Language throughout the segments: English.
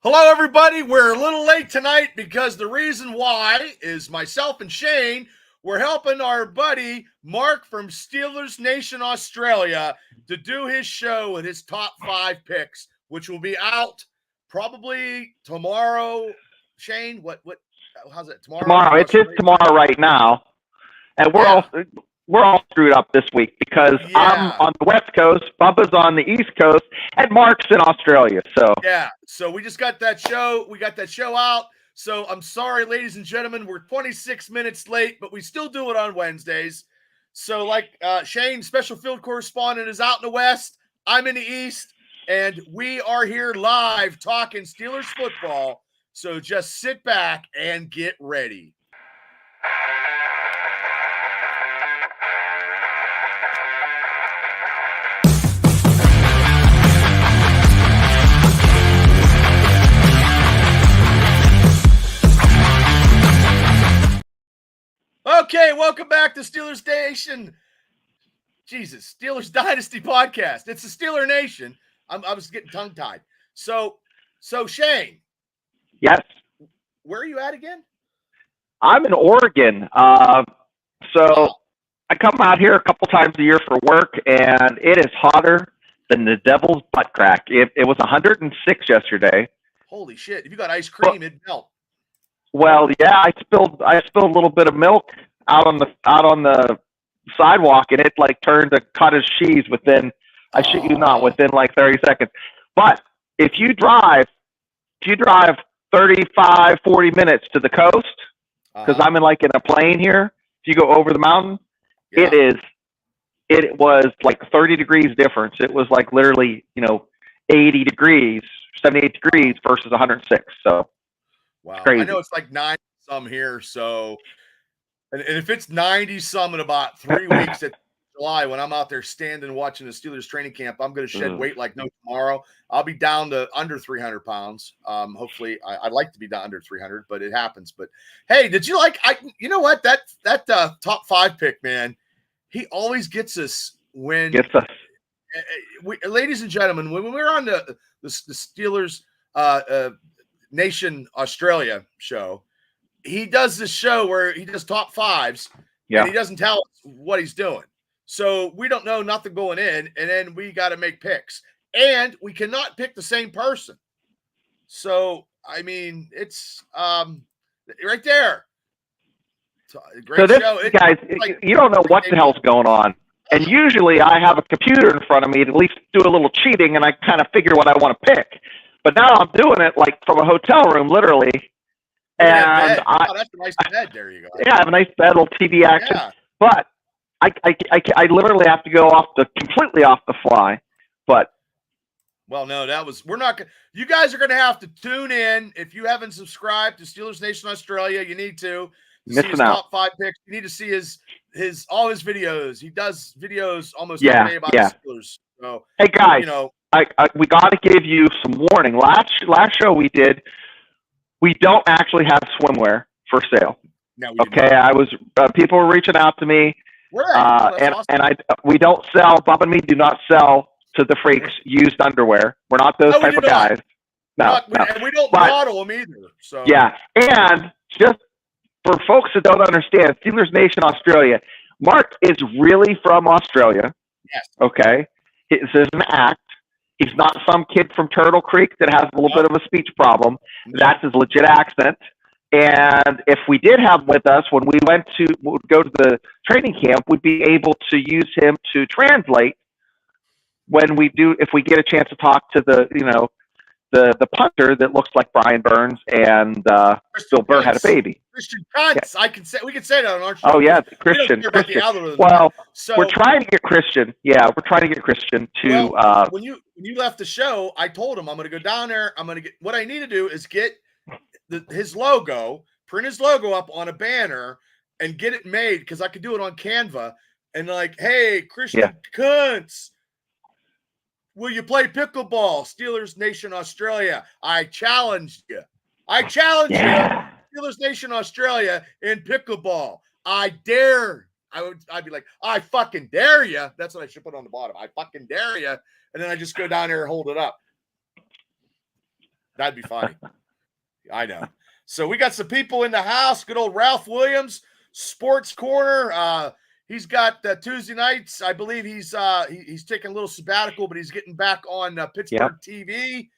Hello, everybody. We're a little late tonight because the reason why is myself and Shane, we're helping our buddy Mark from Steelers Nation, Australia, to do his show with his top 5 picks, which will be out probably tomorrow. Shane, how's it? Tomorrow. It is tomorrow right now. And we're all screwed up this week because I'm on the West Coast, Bubba's on the East Coast, and Mark's in Australia. So we just got that show. We got that show out. So I'm sorry, ladies and gentlemen, we're 26 minutes late, but we still do it on Wednesdays. So like Shane, special field correspondent, is out in the West. I'm in the East, and we are here live talking Steelers football. So just sit back and get ready. Okay, welcome back to Steelers Nation. Jesus, Steelers Dynasty podcast. It's the Steeler Nation. I was getting tongue-tied. So Shane. Yes. Where are you at again? I'm in Oregon. So I come out here a couple times a year for work, and it is hotter than the devil's butt crack. It was 106 yesterday. Holy shit! If you got ice cream, it'd melt. Well, yeah, I spilled a little bit of milk out on the sidewalk, and it like turned to cottage cheese within, I shit you not, within like 30 seconds. But if you drive 35, 40 minutes to the coast, because I'm in a plane here, if you go over the mountain, it was like 30 degrees difference. It was like literally, 80 degrees, 78 degrees versus 106. So wow. Crazy. I know it's like 90 some here. So, and if it's 90 some in about 3 weeks at July, when I'm out there standing watching the Steelers training camp, I'm going to shed weight like no tomorrow. I'll be down to under 300 pounds. Hopefully I'd like to be down under 300, but it happens. But hey, did you you know what, that top 5 pick, man, he always gets us when, ladies and gentlemen, when we're on the Steelers, Nation Australia show, he does this show where he does top 5s, and he doesn't tell us what he's doing. So we don't know nothing going in, and then we got to make picks. And we cannot pick the same person. So, I mean, it's right there. Great show. Guys, you don't know what the hell's going on. And usually I have a computer in front of me to at least do a little cheating, and I kind of figure what I want to pick. But now I'm doing it like from a hotel room, literally. And that's a nice bed. There you go. Yeah, I have a nice bed, little TV action. Yeah. But I literally have to go completely off the fly. But well, no, we're not. You guys are going to have to tune in. If you haven't subscribed to Steelers Nation Australia, you need to see his top 5 picks. You need to see all his videos. He does videos almost every day about the Steelers. So, hey guys, we got to give you some warning. Last show we did, we don't actually have swimwear for sale. No, I was people were reaching out to me, awesome. We don't sell. Bob and me do not sell to the freaks used underwear. We're not those type of guys. No. And we don't model them either. So yeah, and just for folks that don't understand, Steelers Nation Australia, Mark is really from Australia. Yes. Okay. This is an act. He's not some kid from Turtle Creek that has a little bit of a speech problem. That's his legit accent. And if we did have him with us when we would go to the training camp, we'd be able to use him to translate if we get a chance to talk to the punter that looks like Brian Burns and Bill Burr had a baby. Christian Kuntz. Yeah. We can say that on our show. Oh yeah, Christian. Well, we're trying to get Christian. Yeah, we're trying to get Christian to. Well, when you left the show, I told him I'm going to go down there. I'm going to get what I need to do is get his logo, print his logo up on a banner, and get it made because I could do it on Canva. And like, hey, Christian Kuntz, will you play pickleball? Steelers Nation Australia. I challenged you. you. Steelers Nation Australia in pickleball. I dare. I'd be like, I fucking dare you. That's what I should put on the bottom. I fucking dare you. And then I just go down there and hold it up. That'd be funny. I know. So we got some people in the house. Good old Ralph Williams, Sports Corner. He's got Tuesday nights. I believe he's taking a little sabbatical, but he's getting back on Pittsburgh TV.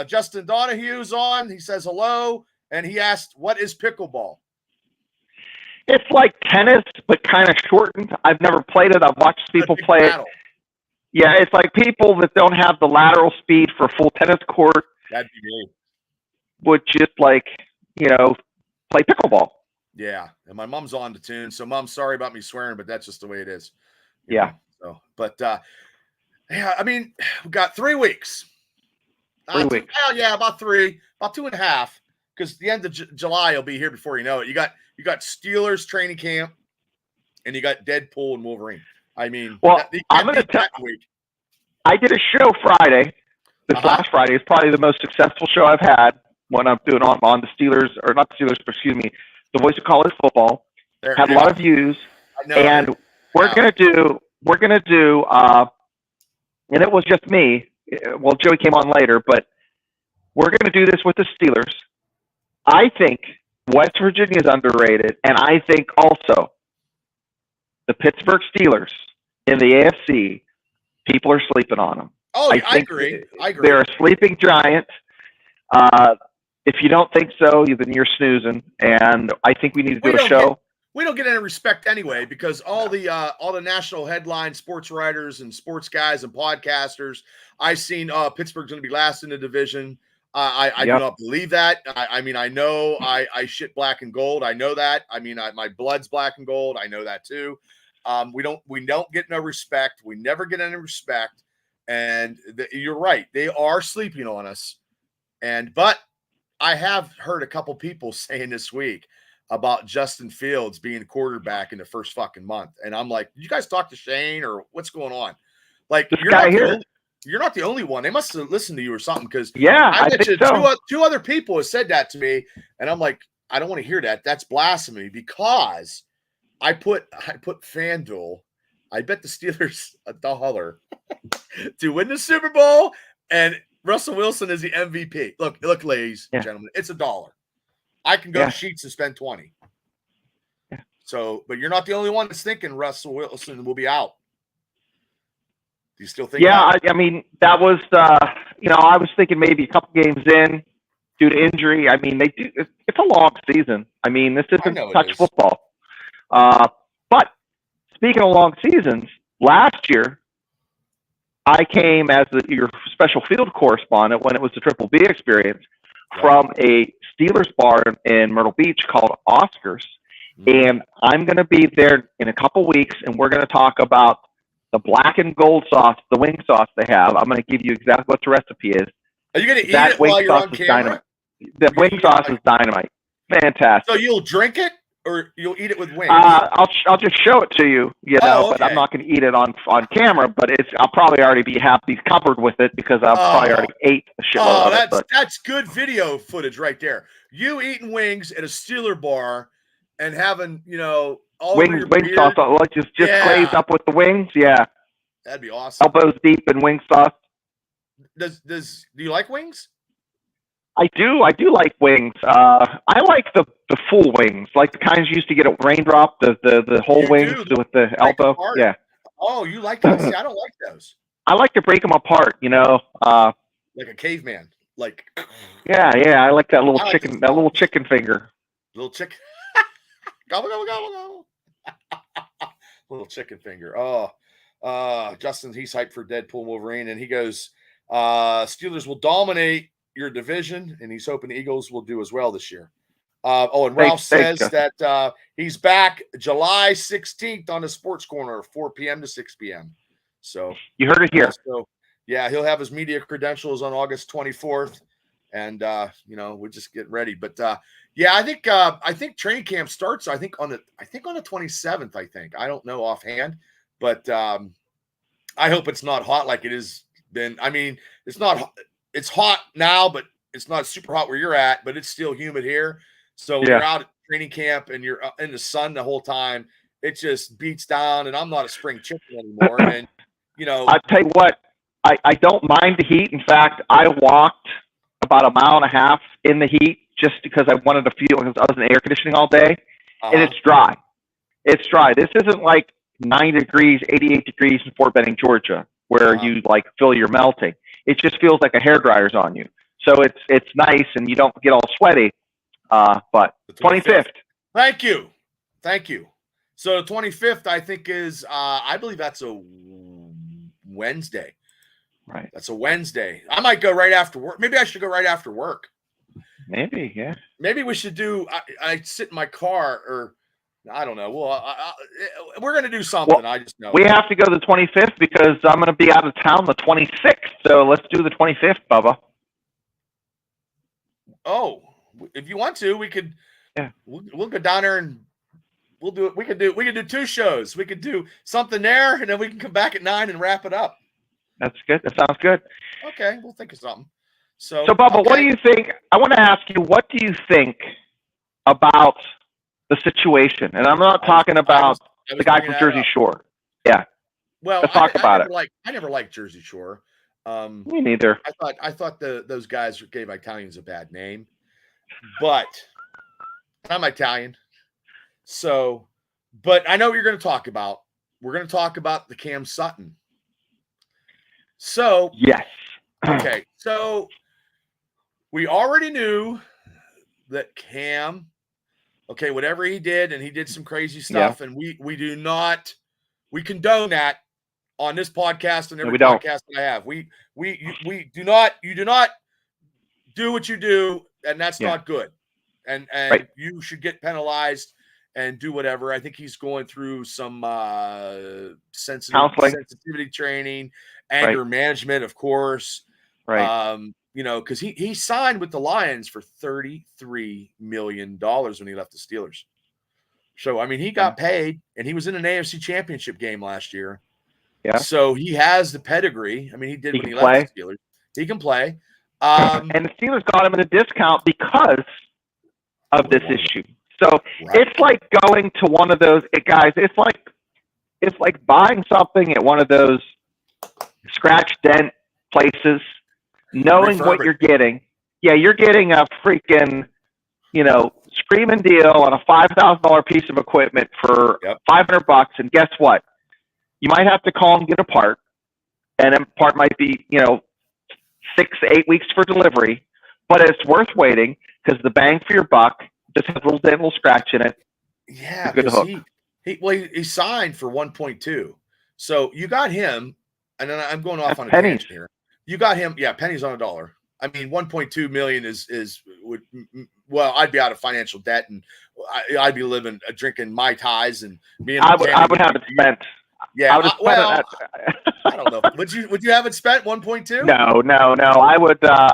Justin Donahue's on. He says hello, and he asked, "What is pickleball?" It's like tennis, but kind of shortened. I've never played it. I've watched people play it. Yeah, it's like people that don't have the lateral speed for a full tennis court. That'd be me. Would just like, play pickleball. Yeah, and my mom's on the tune. So, Mom, sorry about me swearing, but that's just the way it is. Yeah. So, but yeah, I mean, we got 3 weeks. 3 weeks. Yeah, about 2.5. Because the end of July will be here before you know it. You got Steelers training camp, and you got Deadpool and Wolverine. I mean, well, I'm going to tell you. I did a show Friday. This last Friday is probably the most successful show I've had when I'm doing on the Steelers, or not the Steelers, but excuse me, the Voice of College Football. Had a lot of views, and we're gonna do, and it was just me. Well, Joey came on later, but we're gonna do this with the Steelers. I think West Virginia is underrated, and I think also the Pittsburgh Steelers in the AFC, people are sleeping on them. Oh, I agree. They're a sleeping giant. If you don't think so, then you're snoozing. And I think we need to do a show. We don't get any respect anyway, because all the national headline sports writers and sports guys and podcasters, I've seen Pittsburgh's going to be last in the division. I do not believe that. I mean, I know I shit black and gold. I know that. I mean, my blood's black and gold. I know that too. We don't get no respect. We never get any respect. And you're right. They are sleeping on us. But I have heard a couple people saying this week about Justin Fields being quarterback in the first fucking month. And I'm like, did you guys talk to Shane or what's going on? Like, you're not the only one. They must have listened to you or something. Because I mentioned two other people have said that to me. And I'm like, I don't want to hear that. That's blasphemy, because I put FanDuel. I bet the Steelers $1 to win the Super Bowl, and Russell Wilson is the MVP. Look, ladies and gentlemen, it's $1. I can go to Sheets and spend 20. Yeah. So, but you're not the only one that's thinking Russell Wilson will be out. Do you still think? Yeah, I mean, that was I was thinking maybe a couple games in due to injury. I mean, it's a long season. I mean, this isn't touch football. But speaking of long seasons, last year I came as your special field correspondent when it was the Triple B experience from a Steelers bar in Myrtle Beach called Oscars. And I'm going to be there in a couple weeks, and we're going to talk about the black and gold sauce, the wing sauce they have. I'm going to give you exactly what the recipe is. Are you going to eat it while you're on camera? The wing sauce is dynamite. Fantastic. So you'll drink it? Or you'll eat it with wings? I'll just show it to you, but I'm not going to eat it on camera. But I'll probably already be covered with it because I've probably already ate a shitload of it. That's good video footage right there. You eating wings at a Steeler bar and having all wing sauce, like just glazed up with the wings. Yeah, that'd be awesome. Elbows deep in wing sauce. Do you like wings? I do like wings. I like the full wings, like the kinds you used to get at Raindrop, the whole wings with the elbow. Yeah. Oh, you like those? See, I don't like those. I like to break them apart, like a caveman. Like. Yeah. I like that little chicken, that little chicken finger. Little chicken. Gobble, gobble, gobble, gobble. Little chicken finger. Oh, Justin, he's hyped for Deadpool Wolverine, and he goes, Steelers will dominate your division, and he's hoping the Eagles will do as well this year. And Ralph says that he's back July 16th on the Sports Corner, 4 p.m. to 6 p.m. So you heard it here. So he'll have his media credentials on August 24th, and we'll just get ready. But I think training camp starts. I think on the 27th. I don't know offhand, but I hope it's not hot like it has been. I mean, it's not. It's hot now, but it's not super hot where you're at, but it's still humid here. So when you're out at training camp and you're in the sun the whole time, it just beats down, and I'm not a spring chicken anymore. And, I tell you what, I don't mind the heat. In fact, I walked about a mile and a half in the heat just because I wanted to feel, because I was in air conditioning all day, and it's dry. It's dry. This isn't like 90 degrees, 88 degrees in Fort Benning, Georgia, where you like feel you're melting. It just feels like a hairdryer's on you. So it's nice, and you don't get all sweaty. But 25th. Thank you. So the 25th, I think, is I believe that's a Wednesday. Right. That's a Wednesday. I might go right after work. Maybe I should go right after work. Maybe, yeah. Maybe we should do. I sit in my car, or I don't know. Well, we're gonna do something. Well, I just know we have to go the 25th because I'm gonna be out of town the 26th. So let's do the 25th, Bubba. Oh, if you want to, we could. Yeah. We'll go down there and we'll do it. We could do 2 shows. We could do something there, and then we can come back at 9 and wrap it up. That's good. That sounds good. Okay, we'll think of something. So Bubba, what do you think? I want to ask you, what do you think about the situation? And I'm not talking about the guy from Jersey Shore. Yeah. Well, let's talk about it. I never liked Jersey Shore. Me neither. I thought those guys gave Italians a bad name, but I'm Italian. So, but I know what you're going to talk about. We're going to talk about the Cam Sutton. So, yes. Okay. So we already knew that Cam, okay, whatever he did, and he did some crazy stuff, and we condone that on this podcast and every podcast that I have. We do not, you do not do what you do, and that's not good. And you should get penalized and do whatever. I think he's going through some sensitivity training, anger management, of course. Right. Because he signed with the Lions for $33 million when he left the Steelers. So, I mean, he got paid, and he was in an AFC championship game last year. Yeah. So he has the pedigree. I mean, he did when he left the Steelers. He can play. And the Steelers got him at a discount because of this issue. So it's like going to one of those guys. It's like buying something at one of those scratch dent places, knowing what you're getting. Yeah, you're getting a freaking, screaming deal on a $5,000 piece of equipment for $500, and guess what? You might have to call and get a part, and then part might be 6 to 8 weeks for delivery, but it's worth waiting because the bang for your buck just has a little dent, a little scratch in it. Yeah, because he signed for 1.2, so you got him, and then I'm going off on a tangent here. You got him, pennies on a dollar. I mean, 1.2 million I'd be out of financial debt, and I'd be drinking Mai Tais, and me and I would have it spent. Yeah, I don't know. Would you have it spent 1.2? No.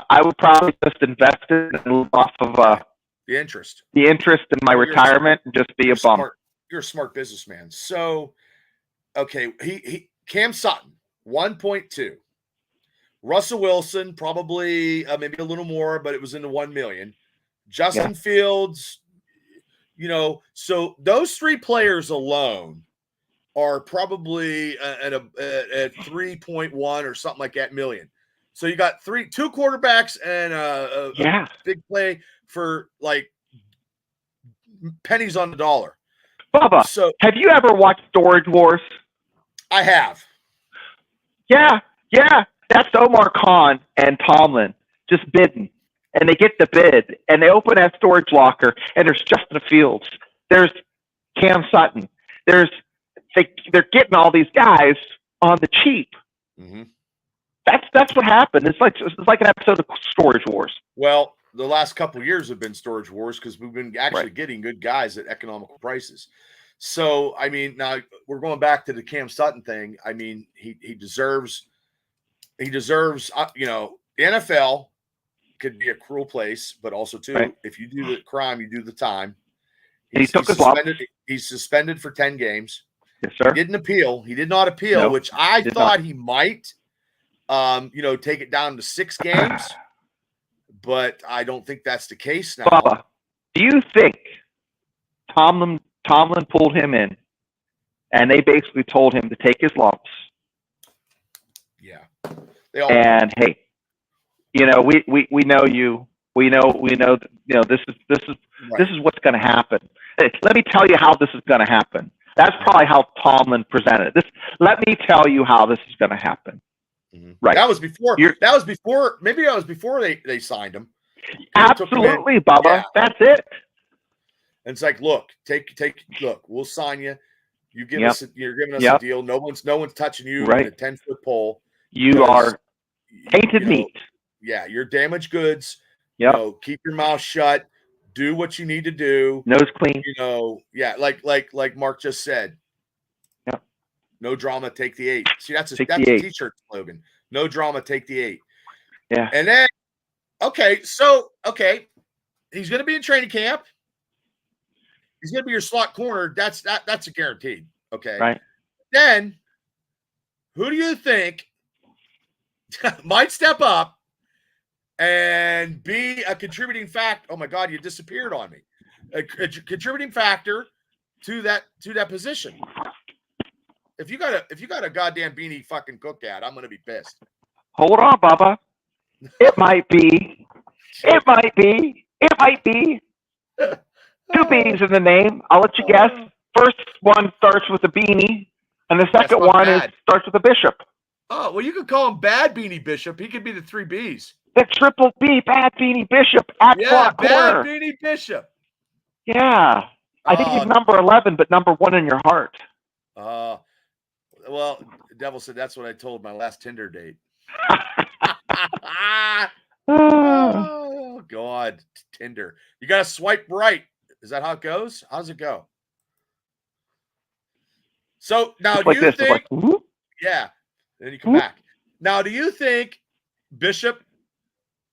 I would probably just invest it and live off of the interest in my retirement and just be a bum. You're a smart businessman. So, okay, he Cam Sutton 1.2. Russell Wilson probably maybe a little more, but it was in the 1 million. Justin Fields, so those 3 players alone are probably at 3.1 or something like that million. So you got 2 quarterbacks and a big play for like pennies on the dollar. Bubba, so have you ever watched Storage Wars? I have. Yeah. That's Omar Khan and Tomlin just bidding. And they get the bid, and they open that storage locker, and there's Justin Fields. There's Cam Sutton. They're getting all these guys on the cheap. Mm-hmm. That's what happened. It's like an episode of Storage Wars. Well, the last couple of years have been Storage Wars because we've been actually getting good guys at economical prices. So, I mean, now we're going back to the Cam Sutton thing. I mean, he deserves. The NFL could be a cruel place, but also too, if you do the crime, you do the time. He's suspended for 10 games. Yes, sir. He didn't appeal. He did not appeal, which I thought he might, take it down to 6 games, but I don't think that's the case now. Bubba, do you think Tomlin pulled him in, and they basically told him to take his lumps? Yeah. And hey, you know, we know you. We know, you know, this is what's going to happen. Let me tell you how this is going to happen. That's probably how Tomlin presented it. Let me tell you how this is going to happen. Mm-hmm. Right. That was before. Maybe that was before they signed him. Absolutely, Bubba. Yeah. That's it. And it's like, look, look, we'll sign you. You give us, you're giving us a deal. No one's touching you in a 10-foot pole. You are tainted meat. Yeah, you're damaged goods. Yep. You know, keep your mouth shut. Do what you need to do. Nose clean. You know, yeah, like Mark just said. Yep. No drama, take the 8. See, that's a t-shirt slogan. No drama, take the 8. Yeah. And then, he's going to be in training camp. He's going to be your slot corner. That's a guaranteed. Okay. Right. Then, who do you think might step up and be a contributing factor? Oh my God, you disappeared on me. A contributing factor to that position. If you got a goddamn beanie fucking cook at, I'm gonna be pissed. Hold on, Bubba. It might be. It might be. It might be. 2 beanies in the name. I'll let you guess. First one starts with a beanie, and the second one starts with a bishop. Oh, well, you could call him Bad Beanie Bishop. He could be the 3 Bs. The triple B, Bad Beanie Bishop at slot corner. Bad Beanie Bishop. Yeah. I think he's number 11, but number 1 in your heart. Well, the devil said that's what I told my last Tinder date. Oh, God. Tinder. You got to swipe right. Is that how it goes? How does it go? So now do you think, yeah, then you come back. Now, do you think Bishop,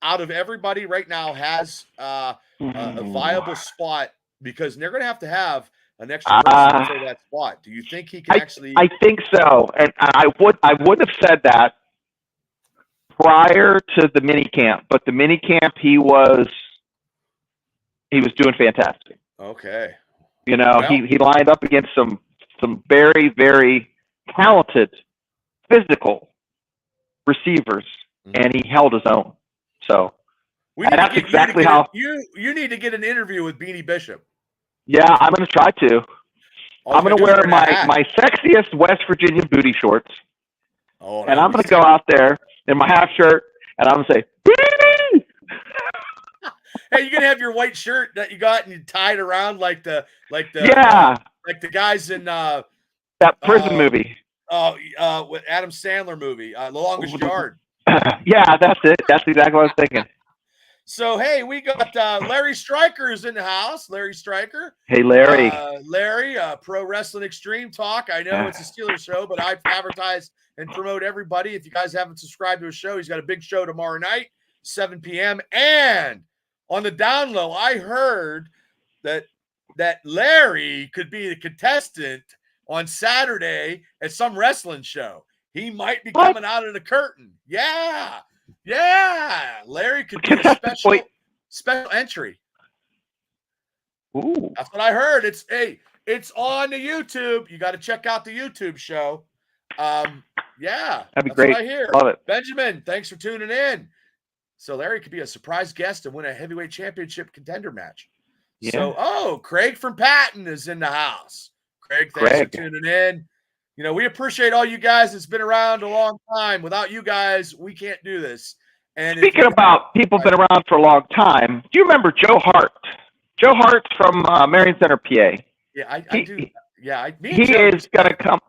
out of everybody right now, has a viable spot? Because they're going to have an extra person to fill that spot. Do you think he can actually? I think so, and I would have said that prior to the mini camp, but the mini camp he was doing fantastic. Okay. You know, he lined up against some very, very talented physical receivers, and he held his own. So that's exactly how you need to get an interview with Beanie Bishop. Yeah, I'm going to try to. I'm going to wear my sexiest West Virginia booty shorts, and I'm going to go out there in my half shirt, and I'm going to say, Beanie! Hey, you're going to have your white shirt that you got and you tied around like the guys in that prison movie. With Adam Sandler movie, The Longest Yard. Yeah, that's it. That's exactly what I was thinking. So, hey, we got Larry Stryker is in the house. Larry Stryker. Hey, Larry. Larry, Pro Wrestling Extreme Talk. I know it's a Steelers show, but I advertise and promote everybody. If you guys haven't subscribed to his show, he's got a big show tomorrow night, 7 p.m. And on the down low, I heard that Larry could be the contestant on Saturday at some wrestling show. He might be coming out of the curtain. Yeah. Larry could be a special entry. Ooh. That's what I heard. It's on the YouTube. You got to check out the YouTube show. Yeah. That'd be great. What I hear. Love it. Benjamin, thanks for tuning in. So Larry could be a surprise guest and win a heavyweight championship contender match. Yeah. So, Craig from Patton is in the house. Craig, thanks for tuning in. You know, we appreciate all you guys. It's been around a long time. Without you guys, we can't do this. And speaking about people been around for a long time, do you remember Joe Hart? Joe Hart's from Marion Center, PA. Yeah, I do. Yeah, he is going to come.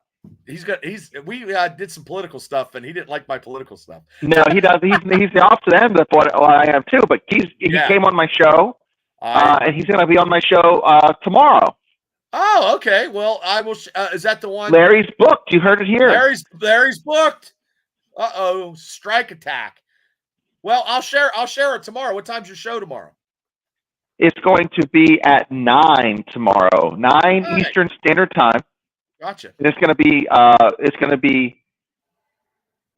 We did some political stuff, and he didn't like my political stuff. No, he does. He's the opposite end of what I am too. But he came on my show, and he's going to be on my show tomorrow. Oh, okay. Well, I will. Is that the one? Larry's booked. You heard it here. Larry's booked. Strike attack. Well, I'll share it tomorrow. What time's your show tomorrow? It's going to be at 9 tomorrow, 9 Eastern Standard Time. Gotcha. And it's going to be.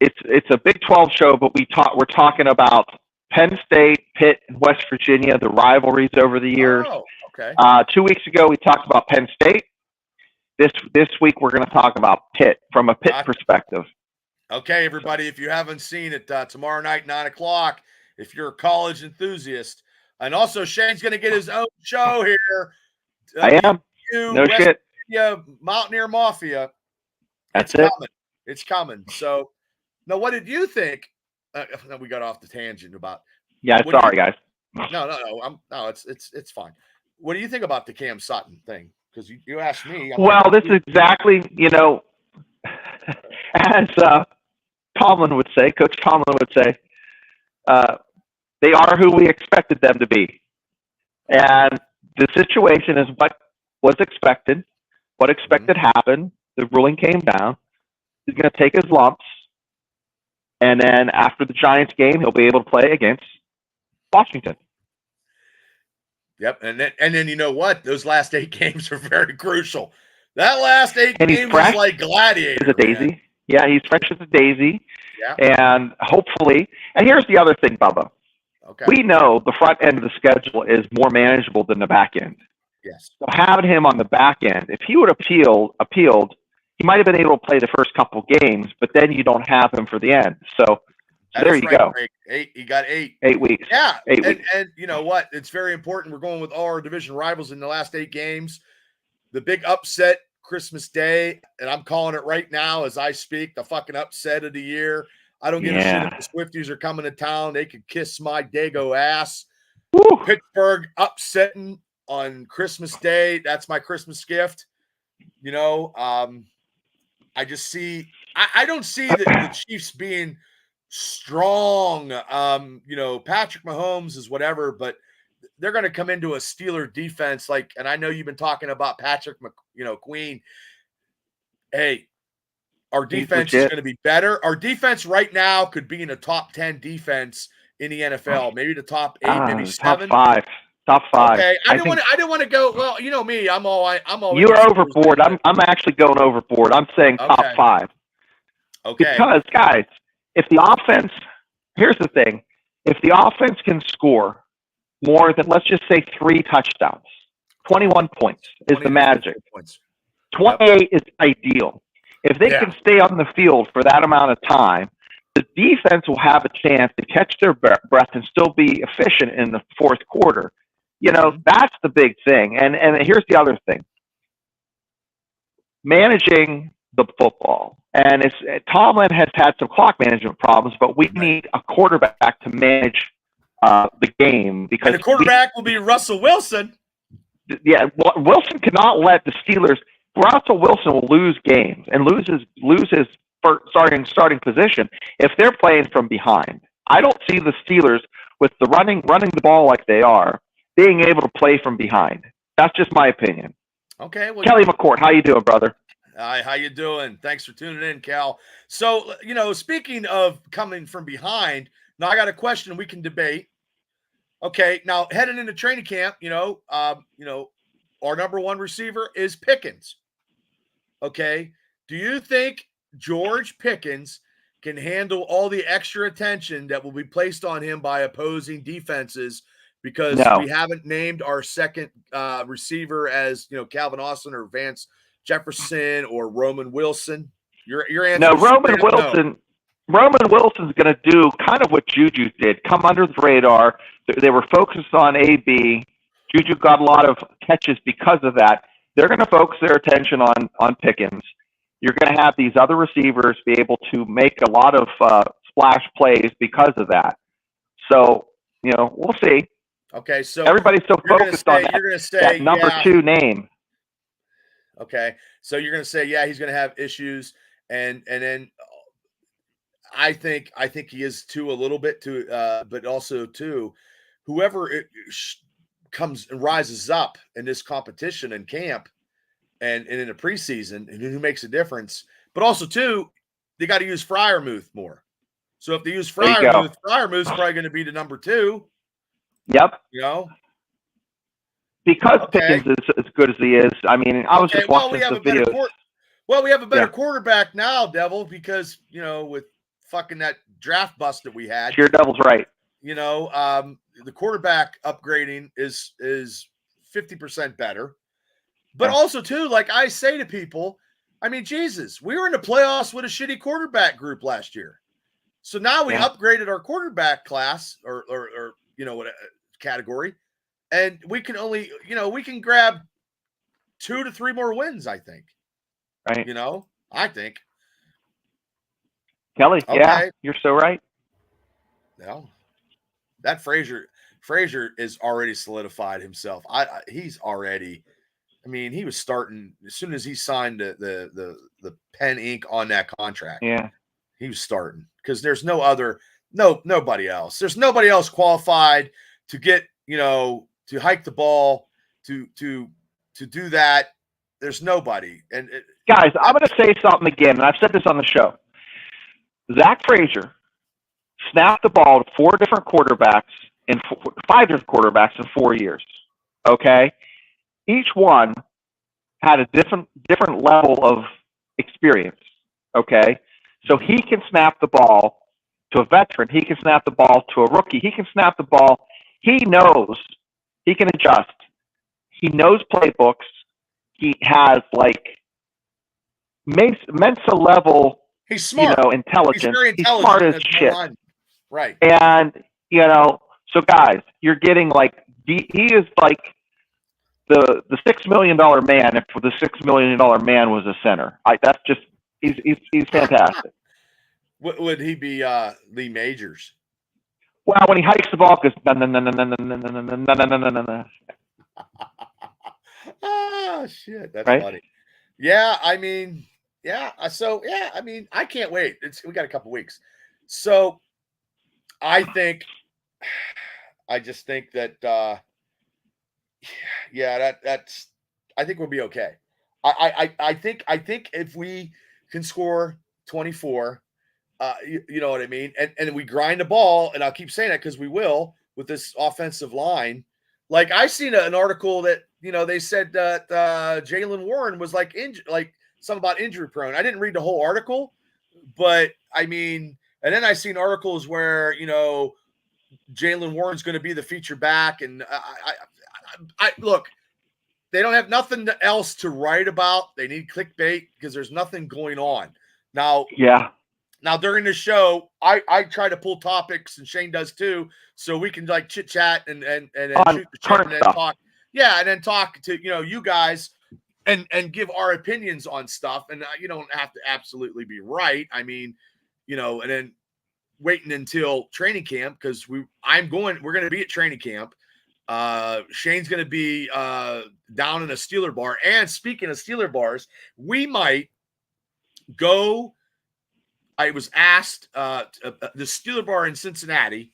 It's a Big 12 show, but we're talking about Penn State, Pitt, and West Virginia, the rivalries over the years. Oh, okay. 2 weeks ago, we talked about Penn State. This week, we're going to talk about Pitt from a Pitt perspective. Okay, everybody, if you haven't seen it, tomorrow night, 9 o'clock, if you're a college enthusiast. And also, Shane's going to get his own show here. I am. No West shit. Virginia Mountaineer Mafia. That's it's it. coming. It's coming. So, now, what did you think? We got off the tangent about. Yeah, sorry, guys. No, it's fine. What do you think about the Cam Sutton thing? Because you asked me. This is exactly, as Tomlin would say, Coach Tomlin would say, they are who we expected them to be. And the situation is what was expected, what expected happened. The ruling came down. He's going to take his lumps. And then after the Giants game, he'll be able to play against Washington. Yep. And then you know what? Those last 8 games are very crucial. That last 8 games is like gladiator. As a daisy. Man. Yeah, he's fresh as a daisy. Yeah. And hopefully, and here's the other thing, Bubba. Okay. We know the front end of the schedule is more manageable than the back end. Yes. So having him on the back end, if he would appealed, he might have been able to play the first couple games, but then you don't have him for the end. So there you go. He got 8. 8 weeks. Yeah. 8 weeks. And you know what? It's very important. We're going with all our division rivals in the last 8 games. The big upset, Christmas Day, and I'm calling it right now as I speak, the fucking upset of the year. I don't give a shit if the Swifties are coming to town. They could kiss my Dago ass. Woo. Pittsburgh upsetting on Christmas Day. That's my Christmas gift. I just see I don't see the Chiefs being strong. Patrick Mahomes is whatever, but they're going to come into a Steeler defense and I know you've been talking about Patrick Queen. Hey, our defense is going to be better. Our defense right now could be in a top 10 defense in the NFL, maybe the top 8, maybe 7. Top 5. Okay, I didn't want to go. Well, you know me. I'm all. You're overboard. I'm actually going overboard. I'm saying top 5. Okay. Because guys, if the offense, here's the thing: if the offense can score more than, let's just say, 3 touchdowns, 21 points is the magic. 28 is ideal. If they can stay on the field for that amount of time, the defense will have a chance to catch their breath and still be efficient in the fourth quarter. That's the big thing. And here's the other thing. Managing the football. And Tomlin has had some clock management problems, but we need a quarterback to manage the game. Because the quarterback will be Russell Wilson. Yeah, Wilson cannot let the Steelers – Russell Wilson will lose games and lose his starting position if they're playing from behind. I don't see the Steelers with the running the ball like they are being able to play from behind. That's just my opinion. Okay. Well, Kelly McCourt, how you doing, brother? Hi, how you doing? Thanks for tuning in, Cal. So, speaking of coming from behind, now I got a question we can debate. Okay, now heading into training camp, our number 1 receiver is Pickens. Okay, do you think George Pickens can handle all the extra attention that will be placed on him by opposing defenses? Because we haven't named our second receiver as Calvin Austin or Vance Jefferson or Roman Wilson. Your answer? No, Roman Wilson. No. Roman Wilson's going to do kind of what Juju did, come under the radar. They were focused on AB. Juju got a lot of catches because of that. They're going to focus their attention on Pickens. You're going to have these other receivers be able to make a lot of splash plays because of that. So, we'll see. Okay, so everybody's so focused on that number 2 name. Okay, so you're going to say, he's going to have issues, and then I think he is too a little bit too, but also too, whoever comes and rises up in this competition in camp and in the preseason and who makes a difference, but also too, they got to use Freiermuth more. So if they use Freiermuth's probably going to be the number 2. Yep. Because Pickens is as good as he is. I mean, I was just watching the videos. We have a better quarterback now, Devil, because, with fucking that draft bust that we had. Sure, Devil's right. The quarterback upgrading is 50% better. But also, too, like I say to people, I mean, Jesus, we were in the playoffs with a shitty quarterback group last year. So now we upgraded our quarterback class or what category, and we can only we can grab 2 to 3 more wins. I think. Right. I think. Kelly, Okay. yeah, you're so right. No, that Frazier is already solidified himself. He's already. I mean, he was starting as soon as he signed the pen ink on that contract. Yeah, he was starting because there's nobody else. There's nobody else qualified to get to hike the ball to do that. There's nobody. And guys, I'm going to say something again, and I've said this on the show. Zach Frazier snapped the ball to 5 different quarterbacks in 4 years. Okay, each one had a different level of experience. Okay, so he can snap the ball to a veteran. He can snap the ball to a rookie. He can snap the ball. He knows. He can adjust. He knows playbooks. He has mental level. He's smart. Intelligence. He's very intelligent. He's smart as shit. Right. And so guys, you're getting he is like the $6 million man. If the $6 million man was a center, that's just he's fantastic. Would he be Lee Majors? Well, when he hikes the ball, goes no. Oh shit, that's right? funny. Yeah, I mean, yeah. So yeah, I mean, I can't wait. We got a couple weeks. So I just think that that's I think we'll be okay. I think if we can score 24, you know what I mean, and we grind the ball, and I'll keep saying that because we will with this offensive line. Like I seen an article that they said that Jaylen Warren was something about injury prone. I didn't read the whole article, but I mean, and then I seen articles where Jaylen Warren's going to be the feature back, and I look, they don't have nothing else to write about. They need clickbait because there's nothing going on now. Yeah. Now during the show, I try to pull topics, and Shane does too, so we can chit chat and shoot the shit and then talk. Yeah, and then talk to you guys and give our opinions on stuff. And you don't have to absolutely be right. I mean, and then waiting until training camp because we're going to be at training camp. Shane's going to be down in a Steeler bar. And speaking of Steeler bars, we might go. I was asked the Steeler bar in Cincinnati.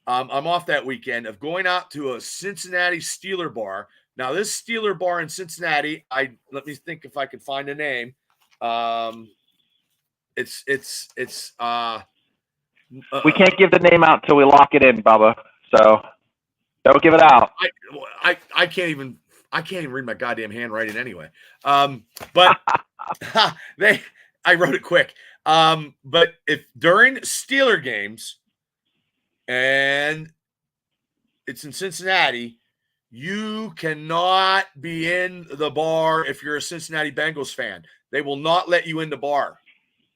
I'm off that weekend of going out to a Cincinnati Steeler bar. Now, this Steeler bar in Cincinnati, let me think if I can find a name. It's we can't give the name out until we lock it in, Bubba. So don't give it out. I can't even read my goddamn handwriting anyway. But I wrote it quick. But if during Steeler games and it's in Cincinnati, you cannot be in the bar if you're a Cincinnati Bengals fan. They will not let you in the bar.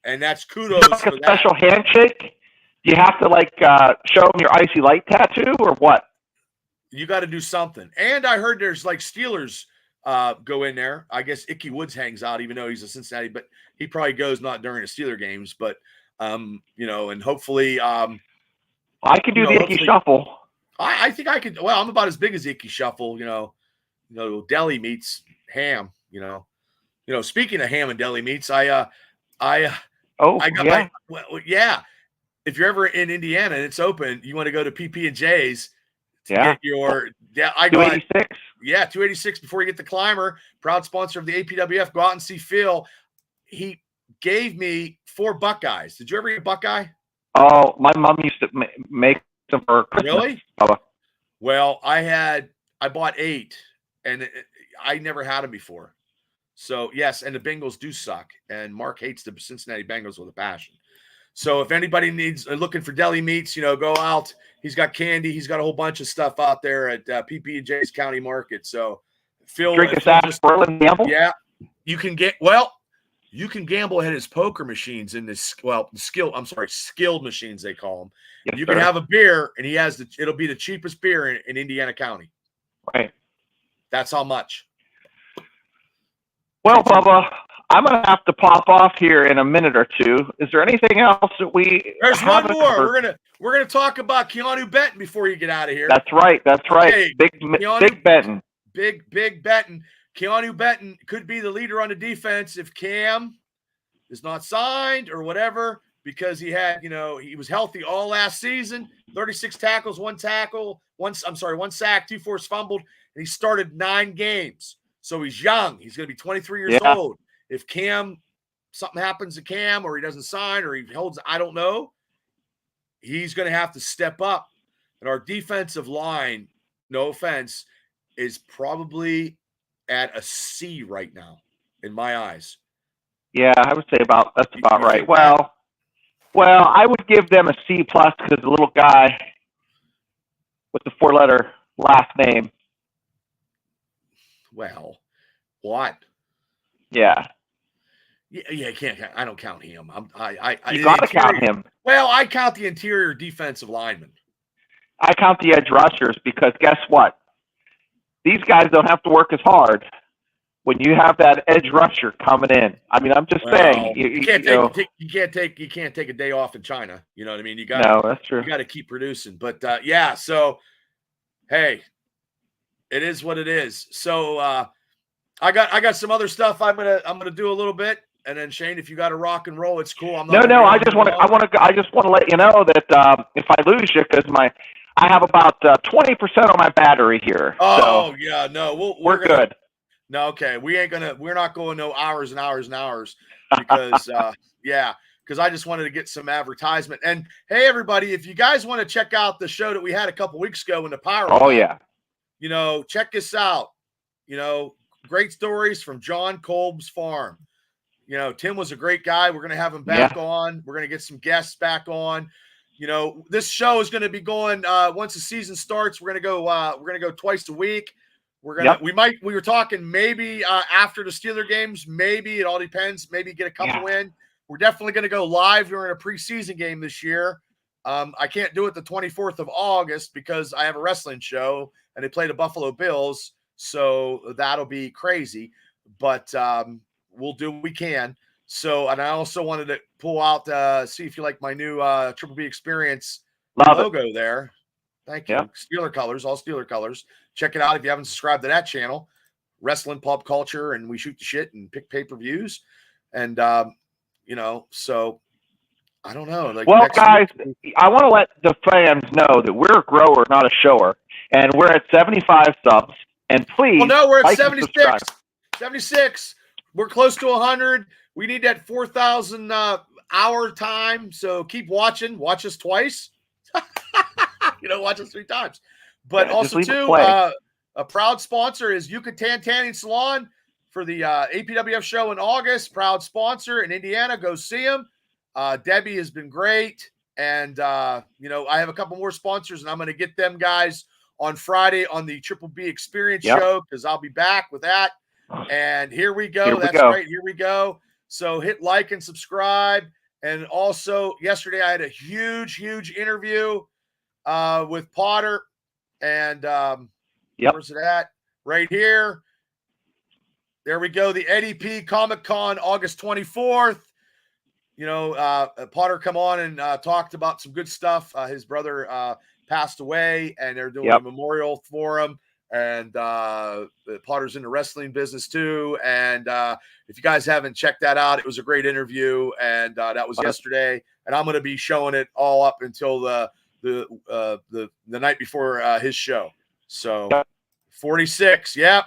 And that's kudos for that. Special handshake? Do you have to show them your icy light tattoo or what? You got to do something. And I heard there's Steelers go in there. I guess Icky Woods hangs out, even though he's a Cincinnati, but he probably goes not during the Steeler games. But and hopefully, I could do the Icky Shuffle. I think I could. Well, I'm about as big as Icky Shuffle. Deli meats, ham. Speaking of ham and deli meats, I got yeah. If you're ever in Indiana and it's open, you want to go to PP&J's. Get your I got 286. Yeah, 286 before you get the climber. Proud sponsor of the APWF. Go out and see Phil. He gave me 4 Buckeyes. Did you ever eat a Buckeye? Oh, my mom used to make them for Christmas. Really? Well, I bought 8, and I never had them before. So, yes, and the Bengals do suck, and Mark hates the Cincinnati Bengals with a passion. So if anybody looking for deli meats, go out. He's got candy. He's got a whole bunch of stuff out there at PP&J's County Market. So Phil, drink a sarsaparilla and gamble. Yeah, you can get you can gamble at his poker machines in this. Well, skilled machines they call them. Yes, You sir. can have a beer, and it'll be the cheapest beer in Indiana County. Right. That's how much. Well, Bubba, I'm going to have to pop off here in a minute or two. Is there anything else that we There's one haven't more. covered? We're gonna talk about Keanu Benton before you get out of here. That's right. That's right. Okay, Big Benton. Big Benton. Keanu Benton could be the leader on the defense if Cam is not signed or whatever, because he was healthy all last season. 36 tackles, one sack, 2 forced fumbled, and he started 9 games. So he's young. He's going to be 23 years old. If something happens to Cam, or he doesn't sign, or he holds, I don't know, he's going to have to step up. And our defensive line, no offense, is probably at a C right now in my eyes. Yeah, I would say that's about right. Well, I would give them a C plus because the little guy with the 4-letter last name. Well, what? Yeah. Yeah, I can't. I don't count him. You got to count him. Well, I count the interior defensive lineman. I count the edge rushers because guess what? These guys don't have to work as hard when you have that edge rusher coming in. I mean, I'm just saying. You can't take a day off in China. You know what I mean? That's true. You got to keep producing. But yeah, so hey, it is what it is. So I got some other stuff I'm gonna do a little bit. And then Shane, if you got to rock and roll, it's cool. No. I just want to let you know that if I lose you, because I have about 20% on my battery here. Oh so yeah, no, we're good. No, okay, we're not going no hours and hours and hours because because I just wanted to get some advertisement. And hey, everybody, if you guys want to check out the show that we had a couple weeks ago in the Power, check this out. Great stories from John Kolb's farm. Tim was a great guy. We're going to have him back on. We're going to get some guests back on. This show is going to be going once the season starts. We're going to go twice a week. We were talking maybe after the Steeler games, maybe it all depends. Maybe get a couple in. We're definitely going to go live during a preseason game this year. I can't do it the 24th of August because I have a wrestling show and they play the Buffalo Bills. So that'll be crazy, but we'll do what we can. So, and I also wanted to pull out, see if you like my new Triple B Experience logo there. Thank you. Steeler colors, all Steeler colors. Check it out if you haven't subscribed to that channel. Wrestling, pop culture, and we shoot the shit and pick pay-per-views. And, so I don't know. Guys, I want to let the fans know that we're a grower, not a shower. And we're at 75 subs. And please, we're at 76. 76. We're close to 100. We need that 4,000 hour time. So keep watching. Watch us twice. Watch us 3 times. But also, too, a proud sponsor is Yucatan Tanning Salon for the APWF show in August. Proud sponsor in Indiana. Go see him. Debbie has been great. And, I have a couple more sponsors, and I'm going to get them guys on Friday on the Triple B Experience show because I'll be back with that. And here we go. Right. Here we go. So hit like and subscribe. And also, yesterday I had a huge interview with Potter. And where's it at? Right here. There we go. The Eddie P Comic Con, August 24th. Potter come on and talked about some good stuff. His brother passed away, and they're doing a memorial for him. And Potter's in the wrestling business too. And if you guys haven't checked that out, it was a great interview. And that was yesterday. And I'm going to be showing it all up until the night before his show. So 46. Yep.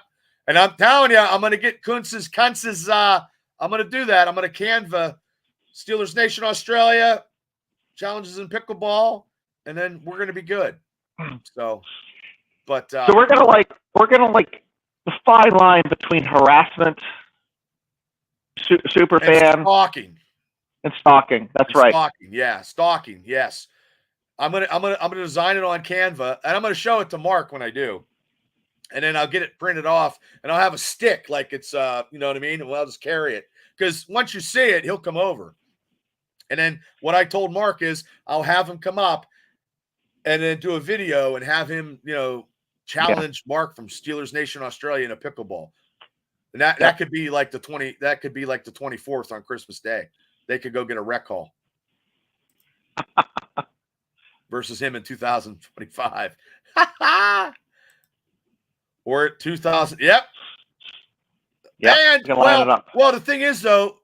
And I'm telling you, I'm going to get Kuntz's. I'm going to do that. I'm going to Canva Steelers Nation Australia challenges in pickleball, and then we're going to be good. So we're gonna the fine line between harassment, super fan, and stalking. That's right. Stalking, yeah, stalking. Yes, I'm gonna design it on Canva, and I'm gonna show it to Mark when I do, and then I'll get it printed off, and I'll have a stick like it's you know what I mean. And I'll just carry it. because once you see it, he'll come over. And then what I told Mark is I'll have him come up and then do a video and have him, challenge Mark from Steelers Nation Australia in a pickleball. And that could be like the 24th on Christmas Day. They could go get a rec hall versus him in 2025. Or 2000. Yep. And well, the thing is though,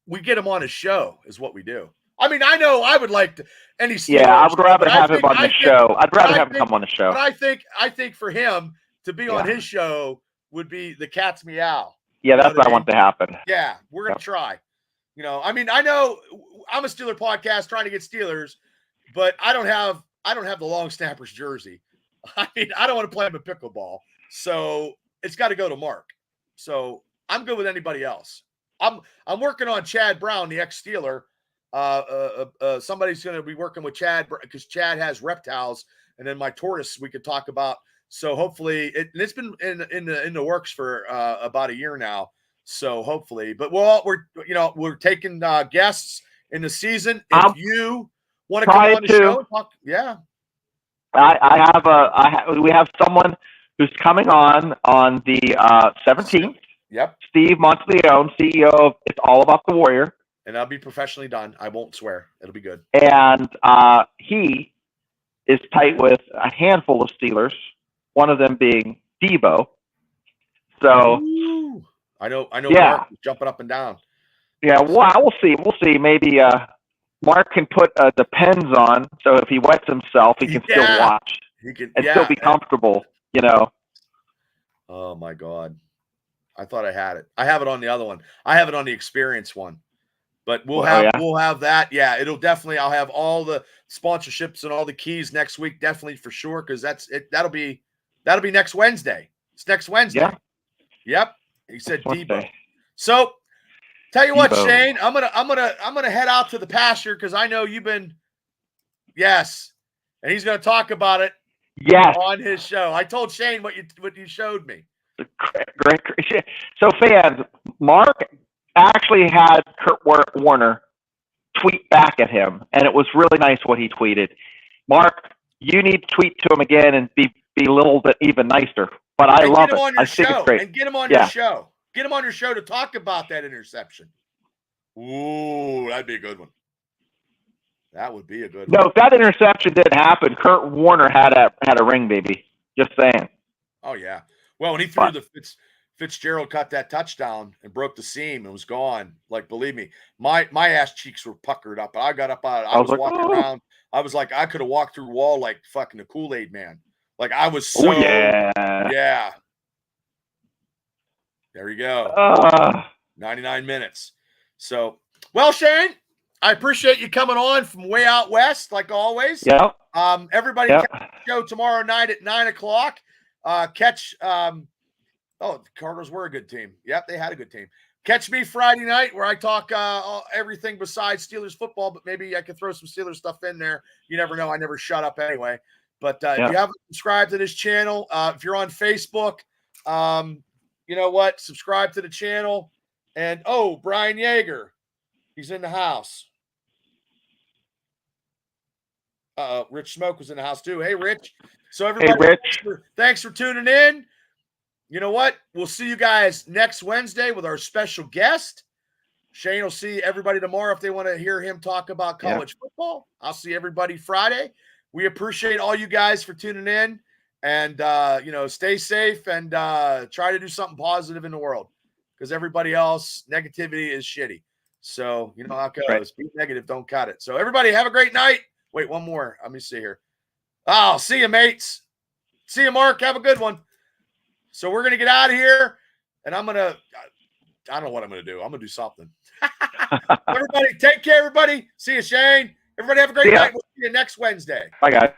we get him on a show is what we do. I mean, I know I would like to any Steelers. Yeah, I would rather have him on the show. I'd rather have him come on the show. But I think for him to be on his show would be the cat's meow. Yeah, that's what I want to happen. Yeah, we're gonna try. I mean, I know I'm a Steeler podcast trying to get Steelers, but I don't have the long snappers jersey. I mean, I don't want to play him a pickleball, so it's got to go to Mark. So I'm good with anybody else. I'm working on Chad Brown, the ex-Steeler. Somebody's going to be working with Chad because Chad has reptiles, and then my tortoise we could talk about. So hopefully, it's been in the works for about a year now. So hopefully, but we're taking guests in the season. If you want to come on the show, and talk, we have someone who's coming on the 17th. Yep. Steve Monteleone, CEO of It's All About the Warrior. And I'll be professionally done. I won't swear. It'll be good. And he is tight with a handful of Steelers, one of them being Debo. So ooh, I know Mark is jumping up and down. Yeah, well, we'll see. Maybe Mark can put the pens on, so if he wets himself, he can still watch. He can still be comfortable, Oh my God. I thought I had it. I have it on the other one. I have it on the experience one. But we'll have that. Yeah, it'll definitely. I'll have all the sponsorships and all the keys next week, definitely for sure, because that's it. That'll be next Wednesday. It's next Wednesday. Yeah. Yep. He said Debo. So tell you what, Shane, I'm gonna head out to the pasture because I know you've been. Yes, and he's gonna talk about it. Yes. On his show. I told Shane what you showed me. Great. So fans, Mark actually had Kurt Warner tweet back at him, and it was really nice what he tweeted. Mark, you need to tweet to him again and be a little bit even nicer. But I love it. I think it's great. And get him on your show. Get him on your show to talk about that interception. Ooh, that'd be a good one. That would be a good one. No, if that interception didn't happen, Kurt Warner had a ring, baby. Just saying. Oh yeah. Well, when he threw Fitzgerald caught that touchdown and broke the seam and was gone. Like, believe me, my ass cheeks were puckered up. I got up out. I was like, walking around. I was like, I could have walked through the wall like fucking the Kool-Aid man. Like I was so yeah. There you go. 99 minutes. So, well, Shane, I appreciate you coming on from way out west, like always. Yeah. Everybody catch the show tomorrow night at 9:00. The Cardinals were a good team. Yep, they had a good team. Catch me Friday night where I talk everything besides Steelers football, but maybe I could throw some Steelers stuff in there. You never know. I never shut up anyway. But if you haven't subscribed to this channel, if you're on Facebook, you know what? Subscribe to the channel. And, Brian Yeager, he's in the house. Rich Smoke was in the house too. Hey, Rich. So everybody, thanks for tuning in. You know what? We'll see you guys next Wednesday with our special guest. Shane will see everybody tomorrow if they want to hear him talk about college football. I'll see everybody Friday. We appreciate all you guys for tuning in. And, stay safe and try to do something positive in the world because everybody else, negativity is shitty. So, you know how it goes. Right. Be negative, don't cut it. So, everybody, have a great night. Wait, one more. Let me see here. Oh, see you, mates. See you, Mark. Have a good one. So we're going to get out of here, and I don't know what I'm going to do. I'm going to do something. Everybody, take care, everybody. See you, Shane. Everybody have a great night. We'll see you next Wednesday. Bye, guys.